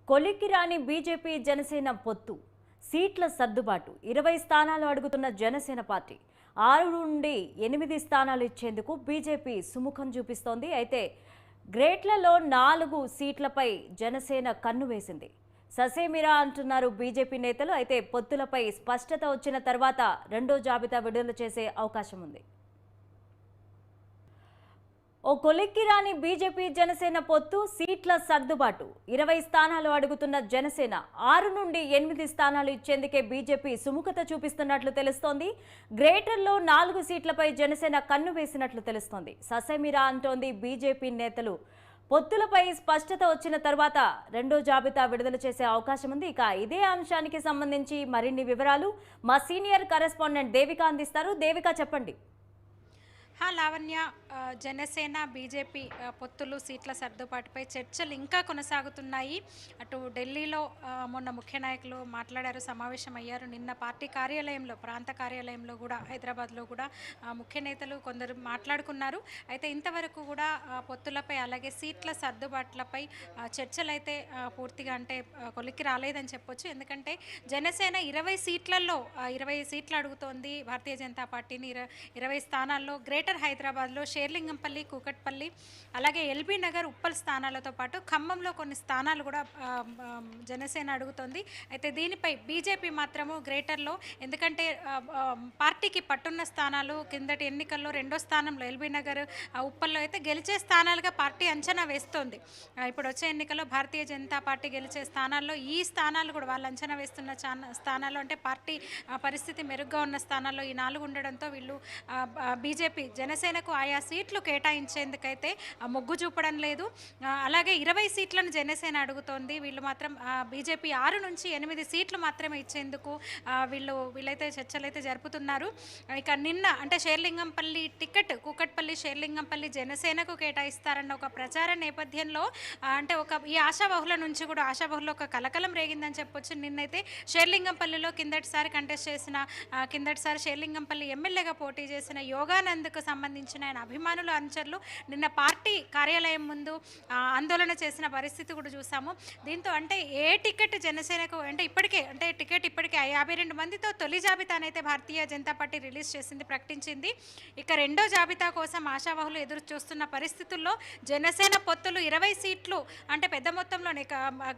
కొలిక్కి రాని బీజేపీ జనసేన పొత్తు సీట్ల సర్దుబాటు 20 స్థానాలు అడుగుతున్న జనసేన పార్టీ 6 నుండి 8 స్థానాలు ఇచ్చేందుకు బీజేపీ సుముఖం చూపిస్తోంది. అయితే గ్రేట్లలో 4 సీట్లపై జనసేన కన్ను వేసింది. ససేమిరా అంటున్నారు బీజేపీ నేతలు. అయితే పొత్తులపై స్పష్టత వచ్చిన తర్వాత రెండో జాబితా విడుదల చేసే అవకాశం ఉంది. ఓ కొలిక్కి రాని బీజేపీ జనసేన పొత్తు సీట్ల సర్దుబాటు 20 స్థానాలు అడుగుతున్న జనసేన 6 నుండి 8 స్థానాలు ఇచ్చేందుకే బీజేపీ సుముఖత చూపిస్తున్నట్లు తెలుస్తోంది. గ్రేటర్లో 4 సీట్లపై జనసేన కన్ను వేసినట్లు తెలుస్తోంది. ససేమిరా అంటోంది బీజేపీ నేతలు. పొత్తులపై స్పష్టత వచ్చిన తర్వాత రెండో జాబితా విడుదల చేసే అవకాశం ఉంది. ఇక ఇదే అంశానికి సంబంధించి మరిన్ని వివరాలు మా సీనియర్ కరెస్పాండెంట్ దేవిక అందిస్తారు. దేవిక, చెప్పండి. లావణ్య, జనసేన బీజేపీ పొత్తులు సీట్ల సర్దుబాటుపై చర్చలు ఇంకా కొనసాగుతున్నాయి. అటు ఢిల్లీలో మొన్న ముఖ్య నాయకులు మాట్లాడారు, సమావేశమయ్యారు. నిన్న పార్టీ కార్యాలయంలో, ప్రాంత కార్యాలయంలో కూడా, హైదరాబాద్లో కూడా ముఖ్య నేతలు కొందరు మాట్లాడుకున్నారు. అయితే ఇంతవరకు కూడా పొత్తులపై అలాగే సీట్ల సర్దుబాట్లపై చర్చలు అయితే పూర్తిగా కొలిక్కి రాలేదని చెప్పొచ్చు. ఎందుకంటే జనసేన 20 సీట్లలో 20 సీట్లు అడుగుతోంది భారతీయ జనతా పార్టీని. 20 స్థానాల్లో గ్రేటర్ హైదరాబాద్లో షేర్లింగంపల్లి, కూకట్పల్లి, అలాగే ఎల్బీ నగర్, ఉప్పల్ స్థానాలతో పాటు ఖమ్మంలో కొన్ని స్థానాలు కూడా జనసేన అడుగుతోంది. అయితే దీనిపై బీజేపీ మాత్రము గ్రేటర్లో, ఎందుకంటే పార్టీకి పట్టున్న స్థానాలు కిందటి ఎన్నికల్లో రెండో స్థానంలో ఎల్బీ నగర్, ఉప్పల్లో అయితే గెలిచే స్థానాలుగా పార్టీ అంచనా వేస్తోంది. ఇప్పుడు వచ్చే ఎన్నికల్లో భారతీయ జనతా పార్టీ గెలిచే స్థానాల్లో ఈ స్థానాలు కూడా వాళ్ళు అంచనా వేస్తున్న స్థానాల్లో, అంటే పార్టీ పరిస్థితి మెరుగ్గా ఉన్న స్థానాల్లో ఈ 4 ఉండడంతో వీళ్ళు బీజేపీ జనసేనకు ఆయా సీట్లు కేటాయించేందుకైతే మొగ్గు చూపడం లేదు. అలాగే 20 సీట్లను జనసేన అడుగుతోంది. వీళ్ళు మాత్రం బీజేపీ 6 నుంచి 8 సీట్లు మాత్రమే ఇచ్చేందుకు వీళ్ళైతే చర్చలు అయితే జరుపుతున్నారు. ఇక నిన్న షేర్లింగంపల్లి టికెట్, కూకట్పల్లి షేర్లింగంపల్లి జనసేనకు కేటాయిస్తారన్న ఒక ప్రచార నేపథ్యంలో ఈ ఆశాబహుల నుంచి కూడా ఆశాబహులో ఒక కలకలం రేగిందని చెప్పొచ్చు. నిన్నైతే షేర్లింగంపల్లిలో కిందటిసారి షేర్లింగంపల్లి ఎమ్మెల్యేగా పోటీ చేసిన యోగానంద్కు సంబంధించిన ఆయన అభిమానులు, అనుచరులు నిన్న పార్టీ కార్యాలయం ముందు ఆందోళన చేసిన పరిస్థితి కూడా చూసాము. దీంతో ఏ టికెట్ జనసేనకు ఇప్పటికే టికెట్ 52 మందితో తొలి జాబితానైతే భారతీయ జనతా పార్టీ రిలీజ్ చేసింది, ప్రకటించింది. ఇక రెండో జాబితా కోసం ఆశావాహులు ఎదురు చూస్తున్న పరిస్థితుల్లో జనసేన పొత్తులు 20 సీట్లు పెద్ద మొత్తంలోనే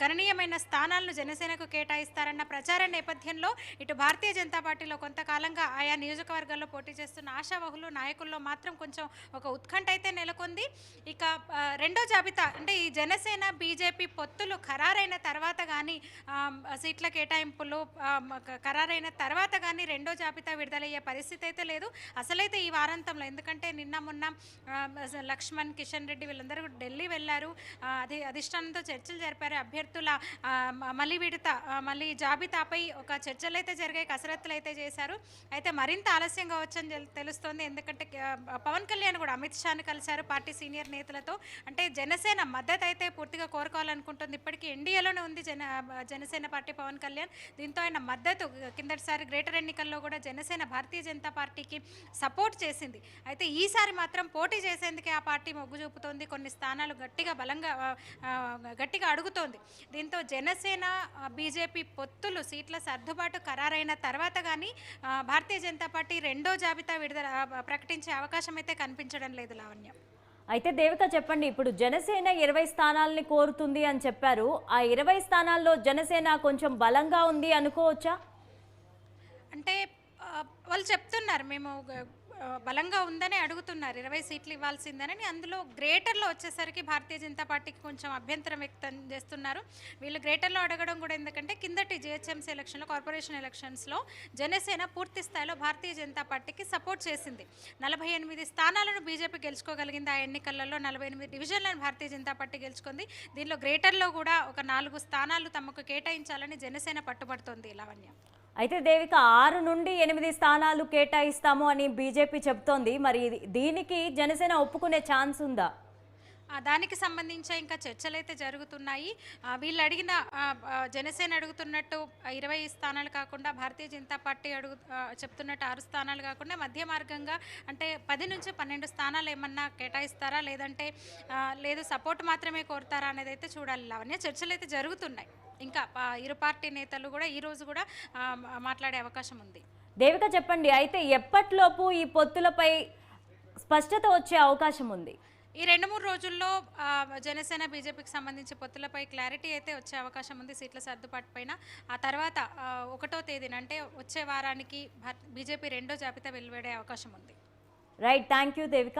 గణనీయమైన స్థానాలను జనసేనకు కేటాయిస్తారన్న ప్రచార నేపథ్యంలో ఇటు భారతీయ జనతా పార్టీలో కొంతకాలంగా ఆయా నియోజకవర్గాల్లో పోటీ చేస్తున్న ఆశావాహులు, నాయకుల్లో మాత్రం కొంచెం ఒక ఉత్కంఠ అయితే నెలకొంది. ఇక రెండో జాబితా ఈ జనసేన బీజేపీ పొత్తులు ఖరారైన తర్వాత కానీ, సీట్ల కేటాయింపులు ఖరారైన తర్వాత కానీ రెండో జాబితా విడుదలయ్యే పరిస్థితి అయితే లేదు అసలైతే ఈ వారాంతంలో. ఎందుకంటే నిన్న మొన్న లక్ష్మణ్, కిషన్ రెడ్డి వీళ్ళందరూ ఢిల్లీ వెళ్ళారు. అధిష్టానంతో చర్చలు జరిపారు. అభ్యర్థుల మళ్ళీ జాబితాపై ఒక చర్చలు అయితే జరిగాయి, కసరత్తులు అయితే చేశారు. అయితే మరింత ఆలస్యంగా వచ్చని తెలుస్తోంది. ఎందుకంటే పవన్ కళ్యాణ్ కూడా అమిత్ షాను కలిశారు, పార్టీ సీనియర్ నేతలతో. జనసేన మద్దతు అయితే పూర్తిగా కోరుకోవాలనుకుంటుంది. ఇప్పటికీ ఎన్డీఏలోనే ఉంది జనసేన పార్టీ పవన్ కళ్యాణ్. దీంతో ఆయన మద్దతు కిందటిసారి గ్రేటర్ ఎన్నికల్లో కూడా జనసేన భారతీయ జనతా పార్టీకి సపోర్ట్ చేసింది. అయితే ఈసారి మాత్రం పోటీ చేసేందుకే ఆ పార్టీ మొగ్గు చూపుతోంది. కొన్ని స్థానాలు గట్టిగా అడుగుతోంది. దీంతో జనసేన బీజేపీ పొత్తులు సీట్ల సర్దుబాటు ఖరారైన తర్వాత కానీ భారతీయ జనతా పార్టీ రెండో జాబితా ప్రకటించే అవకాశం అయితే కనిపించడం లేదు. లావణ్య, అయితే దేవిక, చెప్పండి. ఇప్పుడు జనసేన 20 స్థానాలని కోరుతుంది అని చెప్పారు. ఆ 20 స్థానాల్లో జనసేన కొంచెం బలంగా ఉంది అనుకోవచ్చా? వాళ్ళు చెప్తున్నారు, మేము బలంగా ఉందని అడుగుతున్నారు, 20 సీట్లు ఇవ్వాల్సిందని. అందులో గ్రేటర్లో వచ్చేసరికి భారతీయ జనతా పార్టీకి కొంచెం అభ్యంతరం వ్యక్తం చేస్తున్నారు. వీళ్ళు గ్రేటర్లో అడగడం కూడా ఎందుకంటే కిందటి జిహెచ్ఎంసీ ఎలక్షన్లో, కార్పొరేషన్ ఎలక్షన్స్లో జనసేన పూర్తి స్థాయిలో భారతీయ జనతా పార్టీకి సపోర్ట్ చేసింది. 48 స్థానాలను బీజేపీ గెలుచుకోగలిగింది. ఆ ఎన్నికలలో 48 డివిజన్లను భారతీయ జనతా పార్టీ గెలుచుకుంది. దీనిలో గ్రేటర్లో కూడా ఒక 4 స్థానాలు తమకు కేటాయించాలని జనసేన పట్టుబడుతోంది. లావణ్య, అయితే దేవిక, 6 నుండి 8 స్థానాలు కేటాయిస్తాము అని బీజేపీ చెప్తోంది. మరి దీనికి జనసేన ఒప్పుకునే ఛాన్స్ ఉందా? దానికి సంబంధించి ఇంకా చర్చలు అయితే జరుగుతున్నాయి. వీళ్ళు అడిగిన జనసేన అడుగుతున్నట్టు 20 స్థానాలు కాకుండా భారతీయ జనతా పార్టీ చెప్తున్నట్టు 6 స్థానాలు కాకుండా మధ్య మార్గంగా అంటే 10 నుంచి 12 స్థానాలు ఏమన్నా కేటాయిస్తారా, లేదంటే లేదు సపోర్ట్ మాత్రమే కోరుతారా అనేది అయితే చూడాలి. లావణ్య, చర్చలు అయితే జరుగుతున్నాయి. ఇంకా ఇరు పార్టీ నేతలు కూడా ఈ రోజు కూడా మాట్లాడే అవకాశం ఉంది. దేవిక చెప్పండి, అయితే ఎప్పటిలోపు ఈ పొత్తులపై స్పష్టత వచ్చే అవకాశం ఉంది? ఈ 2-3 రోజుల్లో జనసేన బీజేపీకి సంబంధించి పొత్తులపై క్లారిటీ అయితే వచ్చే అవకాశం ఉంది సీట్ల సర్దుబాటు పైన. ఆ తర్వాత 1వ తేదీన అంటే వచ్చే వారానికి బీజేపీ 2వ జాబితా వెలువడే అవకాశం ఉంది. Right, thank you Devika.